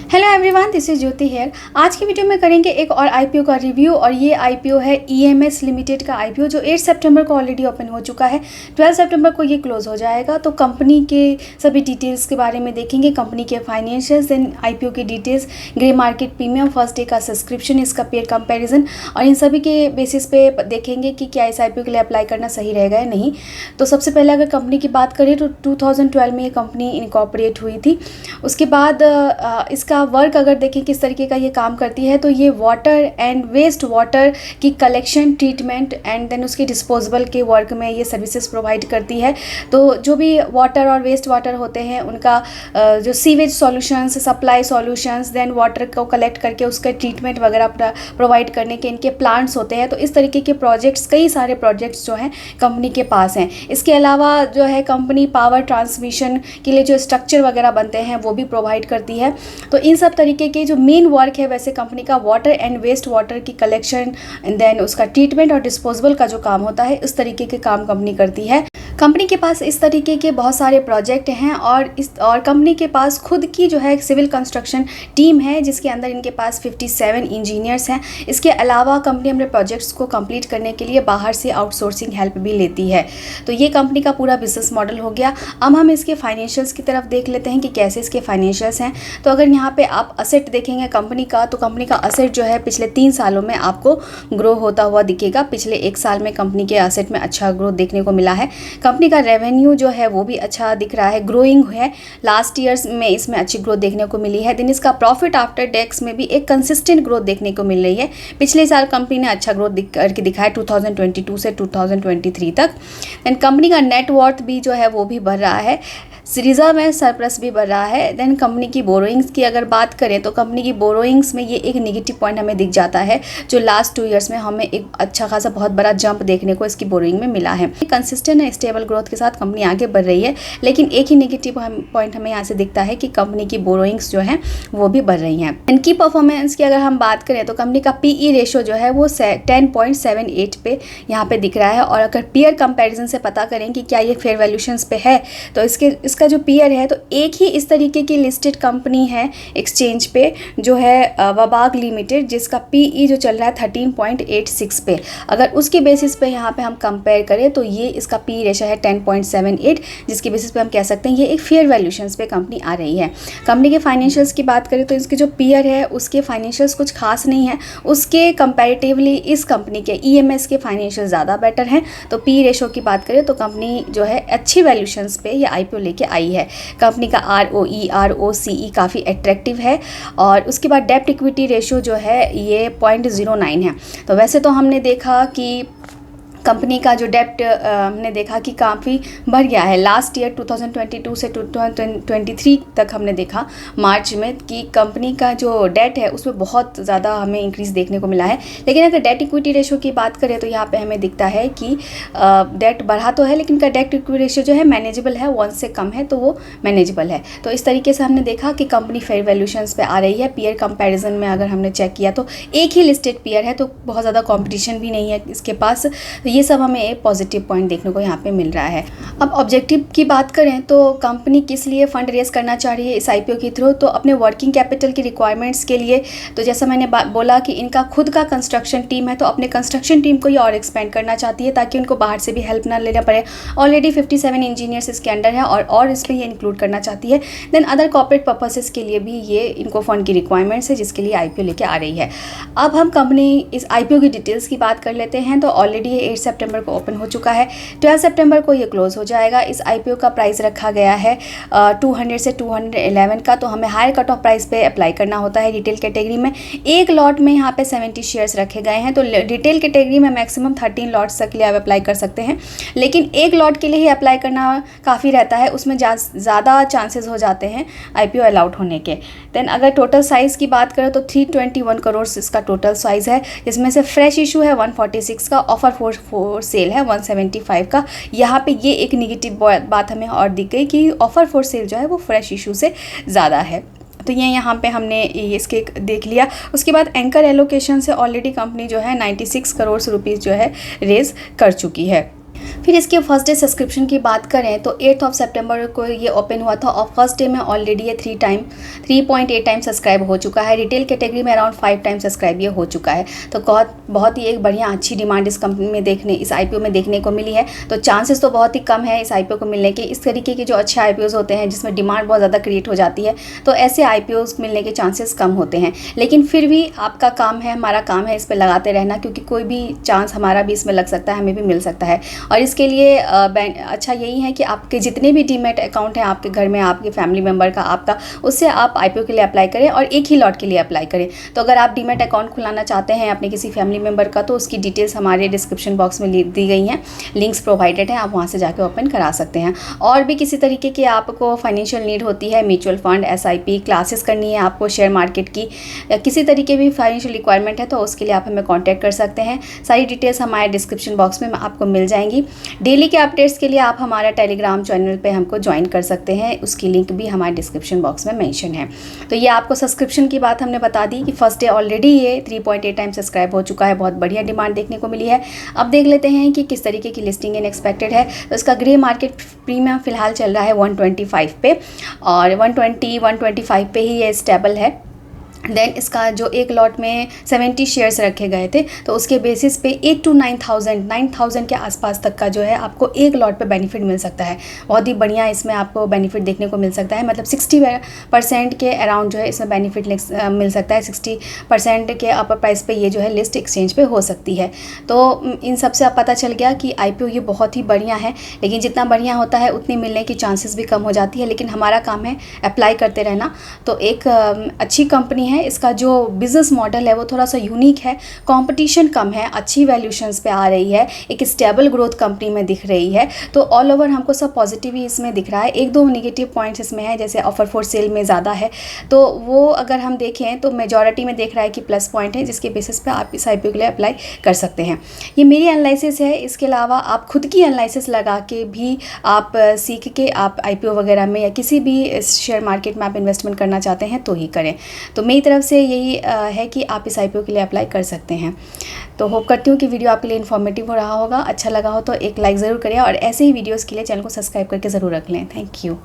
Hello everyone, this is Jyoti here. आज की video में करेंगे एक और आईपीओ का रिव्यू और ये आईपीओ है ईएमएस लिमिटेड का आईपीओ जो 8 सितंबर को ऑलरेडी ओपन हो चुका है। 12 सितंबर को ये क्लोज हो जाएगा। तो कंपनी के सभी डिटेल्स के बारे में देखेंगे, कंपनी के फाइनेंशियल्स, देन आईपीओ की details, grey market premium, first day का सब्सक्रिप्शन, इसका पेयर कंपेरिजन और इन सभी के बेसिस पे देखेंगे कि क्या इस आईपीओ के लिए अप्लाई करना सही रहेगा या नहीं। तो सबसे पहले अगर कंपनी की बात करें तो 2012 में ये कंपनी इनकॉर्पोरेट हुई थी। उसके बाद इसका वर्क अगर देखें किस तरीके का ये काम करती है तो ये वाटर एंड वेस्ट वाटर की कलेक्शन, ट्रीटमेंट एंड देन उसके डिस्पोजेबल के वर्क में ये सर्विसेज प्रोवाइड करती है। तो जो भी वाटर और वेस्ट वाटर होते हैं उनका जो sewage solutions, supply solutions, then water को कलेक्ट करके उसका ट्रीटमेंट वगैरह प्रोवाइड करने के इनके प्लांट्स होते हैं। तो इस तरीके के प्रोजेक्ट्स, कई सारे प्रोजेक्ट्स जो हैं कंपनी के पास हैं। इसके अलावा जो है कंपनी पावर ट्रांसमिशन के लिए जो स्ट्रक्चर वगैरह बनते हैं वो भी प्रोवाइड करती है। तो इन सब तरीके के जो मेन वर्क है वैसे कंपनी का वाटर एंड वेस्ट वाटर की कलेक्शन एंड देन उसका ट्रीटमेंट और डिस्पोजेबल का जो काम होता है इस तरीके के काम कंपनी करती है। कंपनी के पास इस तरीके के बहुत सारे प्रोजेक्ट हैं और कंपनी के पास खुद की जो है सिविल कंस्ट्रक्शन टीम है जिसके अंदर इनके पास 57 इंजीनियर्स हैं। इसके अलावा कंपनी अपने प्रोजेक्ट्स को कंप्लीट करने के लिए बाहर से आउटसोर्सिंग हेल्प भी लेती है। तो ये कंपनी का पूरा बिजनेस मॉडल हो गया। अब हम इसके फाइनेंशियल्स की तरफ देख लेते हैं कि कैसे इसके फाइनेंशियल्स हैं। तो अगर यहाँ पे आप असेट देखेंगे कंपनी का, तो कंपनी का असेट जो है पिछले 3 सालों में आपको ग्रो होता हुआ दिखेगा। पिछले 1 साल में कंपनी के असेट में अच्छा ग्रोथ देखने को मिला है। कंपनी का रेवेन्यू जो है वो भी अच्छा दिख रहा है, ग्रोइंग है। लास्ट ईयर्स में इसमें अच्छी ग्रोथ देखने को मिली है। देन इसका प्रॉफिट आफ्टर टैक्स में भी एक कंसिस्टेंट ग्रोथ देखने को मिल रही है। पिछले साल कंपनी ने अच्छा ग्रोथ करके दिखाया 2022 से 2023 तक। देन कंपनी का नेट वर्थ भी जो है वो भी बढ़ रहा है, रिजर्व में सरप्लस भी बढ़ रहा है। देन कंपनी की बोरोइंग्स की अगर बात करें तो कंपनी की बोरोइंग्स में ये एक नेगेटिव पॉइंट हमें दिख जाता है जो लास्ट 2 ईयर्स में हमें एक अच्छा खासा बहुत बड़ा जंप देखने को इसकी बोरोइंग में मिला है। कंसिस्टेंट है, स्टेबल ग्रोथ के साथ कंपनी आगे बढ़ रही है, लेकिन एक ही नेगेटिव पॉइंट हमें यहाँ से दिखता है कि कंपनी की बोरोइंग्स जो हैं वो भी बढ़ रही हैं। इनकी परफॉर्मेंस की अगर हम बात करें तो कंपनी का पीई रेशो जो है वो 10.78 पे यहाँ पे दिख रहा है। और अगर पीयर कंपैरिजन से पता करें कि क्या ये फेयर वैल्यूशंस पे है तो इसका जो पीयर है तो एक ही इस तरीके की लिस्टेड कंपनी है एक्सचेंज पे जो है वबाग लिमिटेड, जिसका पीई जो चल रहा है 13.86 पे। अगर उसके बेसिस पे यहाँ पे हम कंपेयर करें तो ये इसका पी रेशो है 10.78, जिसके बेसिस पे हम कह सकते हैं ये एक फेयर वैल्यूशंस पे कंपनी आ रही है। कंपनी के फाइनेंशियल्स की बात करें तो इसके जो पीयर है उसके फाइनेंशियल्स कुछ खास नहीं है, उसके कंपैरेटिवली इस कंपनी के ईएमएस के फाइनेंशियल ज़्यादा बेटर हैं। तो पी रेशो की बात करें तो कंपनी जो है अच्छी वैल्यूशंस पे ये आईपीओ लेके आई है। कंपनी का ROE ROCE काफ़ी अट्रैक्टिव है। और उसके बाद डेब्ट इक्विटी रेशियो जो है ये 0.09 है। तो वैसे तो हमने देखा कि कंपनी का जो डेप्ट हमने देखा कि काफ़ी बढ़ गया है। लास्ट ईयर 2022 से 2023 तक हमने देखा मार्च में कि कंपनी का जो डेट है उसमें बहुत ज़्यादा हमें इंक्रीज़ देखने को मिला है। लेकिन अगर डेट इक्विटी रेशो की बात करें तो यहाँ पे हमें दिखता है कि डेट बढ़ा तो है लेकिन का डेट इक्विटी रेशो जो है मैनेजेबल है, 1 से कम है तो वो मैनेजेबल है। तो इस तरीके से हमने देखा कि कंपनी फेयर वैल्यूशंस पे आ रही है। पीयर कंपैरिजन में अगर हमने चेक किया तो एक ही लिस्टेड पीयर है, तो बहुत ज़्यादा कॉम्पिटिशन भी नहीं है इसके पास। ये सब हमें एक पॉजिटिव पॉइंट देखने को यहाँ पे मिल रहा है। अब ऑब्जेक्टिव की बात करें तो कंपनी किस लिए फंड रेज करना चाह रही है इस आईपीओ के थ्रू, तो अपने वर्किंग कैपिटल की रिक्वायरमेंट्स के लिए। तो जैसा मैंने बोला कि इनका खुद का कंस्ट्रक्शन टीम है, तो अपने कंस्ट्रक्शन टीम को ये और एक्सपेंड करना चाहती है ताकि उनको बाहर से भी हेल्प ना लेना पड़े। ऑलरेडी 57 इंजीनियर्स इसके अंडर है और इसमें ये इंक्लूड करना चाहती है। देन अदर कॉर्पोरेट पर्पसेस के लिए भी ये इनको फंड की रिक्वायरमेंट्स है जिसके लिए आईपीओ लेके आ रही है। अब हम कंपनी इस आईपीओ की डिटेल्स की बात कर लेते हैं। तो ऑलरेडी ये 8 सितंबर को ओपन हो चुका है, 12 सितंबर को ये क्लोज हो जाएगा। इस आईपीओ का प्राइस रखा गया है 200 से 211 का। तो हमें हायर कट ऑफ प्राइस पे अप्लाई करना होता है रिटेल कैटेगरी में। एक लॉट में यहाँ पे 70 शेयर्स रखे गए हैं। तो रिटेल कैटेगरी में मैक्सिमम 13 लॉट्स तक के लिए आप अप्लाई कर सकते हैं, लेकिन एक लॉट के लिए ही अप्लाई करना काफ़ी रहता है, उसमें ज़्यादा चांसेस हो जाते हैं आईपीओ अलाउट होने के। देन अगर टोटल साइज़ की बात करें तो 321 करोड़ इसका टोटल साइज़ है, जिसमें से फ्रेश इशू है 146 का, ऑफर फॉर सेल है 175 का। यहाँ पे ये एक नेगेटिव बात हमें और दिख गई कि ऑफर फॉर सेल जो है वो फ्रेश इशू से ज़्यादा है। तो ये यहाँ पे हमने इसके देख लिया। उसके बाद एंकर एलोकेशन से ऑलरेडी कंपनी जो है 96 करोड़ रुपीज़ जो है रेज कर चुकी है। फिर इसके फर्स्ट डे सब्सक्रिप्शन की बात करें तो 8 सितंबर को ये ओपन हुआ था और फर्स्ट डे में ऑलरेडी ये 3.8 टाइम सब्सक्राइब हो चुका है। रिटेल कैटेगरी में अराउंड 5 टाइम सब्सक्राइब ये हो चुका है। तो बहुत ही एक बढ़िया अच्छी डिमांड इस कंपनी में इस IPO में देखने को मिली है। तो चांसेस तो बहुत ही कम है इस IPO को मिलने के। इस तरीके के जो अच्छे IPOs होते हैं जिसमें डिमांड बहुत ज़्यादा क्रिएट हो जाती है, तो ऐसे IPOs मिलने के चांसेस कम होते हैं। लेकिन फिर भी आपका काम है, हमारा काम है इस पर लगाते रहना, क्योंकि कोई भी चांस हमारा भी इसमें लग सकता है, हमें भी मिल सकता है। और इसके लिए अच्छा यही है कि आपके जितने भी डीमैट अकाउंट हैं आपके घर में, आपके फैमिली मेम्बर का, आपका, उससे आप IPO के लिए अप्लाई करें और एक ही लॉट के लिए अप्लाई करें। तो अगर आप डीमैट अकाउंट खुलाना चाहते हैं अपने किसी फैमिली मेम्बर का, तो उसकी डिटेल्स हमारे डिस्क्रिप्शन बॉक्स में दी गई हैं, लिंक्स प्रोवाइडेड हैं, आप वहाँ से जाकर ओपन करा सकते हैं। और भी किसी तरीके की आपको फाइनेंशियल नीड होती है, म्यूचुअल फंड, SIP, क्लासेस करनी है आपको शेयर मार्केट की, किसी तरीके भी फाइनेंशियल रिक्वायरमेंट है, तो उसके लिए आप हमें कॉन्टैक्ट कर सकते हैं। सारी डिटेल्स हमारे डिस्क्रिप्शन बॉक्स में आपको मिल जाएंगी। डेली के अपडेट्स के लिए आप हमारा टेलीग्राम चैनल पे हमको ज्वाइन कर सकते हैं, उसकी लिंक भी हमारे डिस्क्रिप्शन बॉक्स में मेंशन है। तो ये आपको सब्सक्रिप्शन की बात हमने बता दी कि फर्स्ट डे ऑलरेडी ये 3.8 टाइम सब्सक्राइब हो चुका है। बहुत बढ़िया डिमांड देखने को मिली है। अब देख लेते हैं कि किस तरीके की लिस्टिंग एक्सपेक्टेड है। तो इसका ग्रे मार्केट प्रीमियम फिलहाल चल रहा है 125 पे, और 125 पे ही ये स्टेबल है। देन इसका जो एक लॉट में 70 शेयर्स रखे गए थे, तो उसके बेसिस पे 8 to 9,000 के आसपास तक का जो है आपको एक लॉट पे बेनिफिट मिल सकता है। बहुत ही बढ़िया इसमें आपको बेनिफिट देखने को मिल सकता है। मतलब 60% के अराउंड जो है इसमें बेनिफिट मिल सकता है। 60% के अपर प्राइस पे ये जो है लिस्ट एक्सचेंज पे हो सकती है। तो इन सब से अब पता चल गया कि IPO ये बहुत ही बढ़िया है, लेकिन जितना बढ़िया होता है उतनी मिलने की चांसेस भी कम हो जाती है। लेकिन हमारा काम है अप्लाई करते रहना। तो एक अच्छी कंपनी है। इसका जो बिज़नेस मॉडल है वो थोड़ा सा यूनिक है, कंपटीशन कम है, अच्छी वैल्यूशंस पे आ रही है, एक स्टेबल ग्रोथ कंपनी में दिख रही है। तो ऑल ओवर हमको सब पॉजिटिव ही इसमें दिख रहा है। एक दो नेगेटिव पॉइंट्स इसमें है, जैसे ऑफर फॉर सेल में ज़्यादा है, तो वो अगर हम देखें तो मेजॉरिटी में देख रहा है कि प्लस पॉइंट है, जिसके बेसिस पे आप इस IPO के लिए अप्लाई कर सकते हैं। ये मेरी एनालिसिस है। इसके अलावा आप खुद की एनालिसिस लगा के भी आप सीख के आप IPO वगैरह में या किसी भी शेयर मार्केट में आप इन्वेस्टमेंट करना चाहते हैं तो ही करें। तो मेरी तरफ से यही है कि आप इस IPO के लिए अप्लाई कर सकते हैं। तो होप करती हूँ कि वीडियो आपके लिए इन्फॉर्मेटिव हो रहा होगा। अच्छा लगा हो तो एक लाइक ज़रूर करें, और ऐसे ही वीडियोस के लिए चैनल को सब्सक्राइब करके ज़रूर रख लें। Thank you.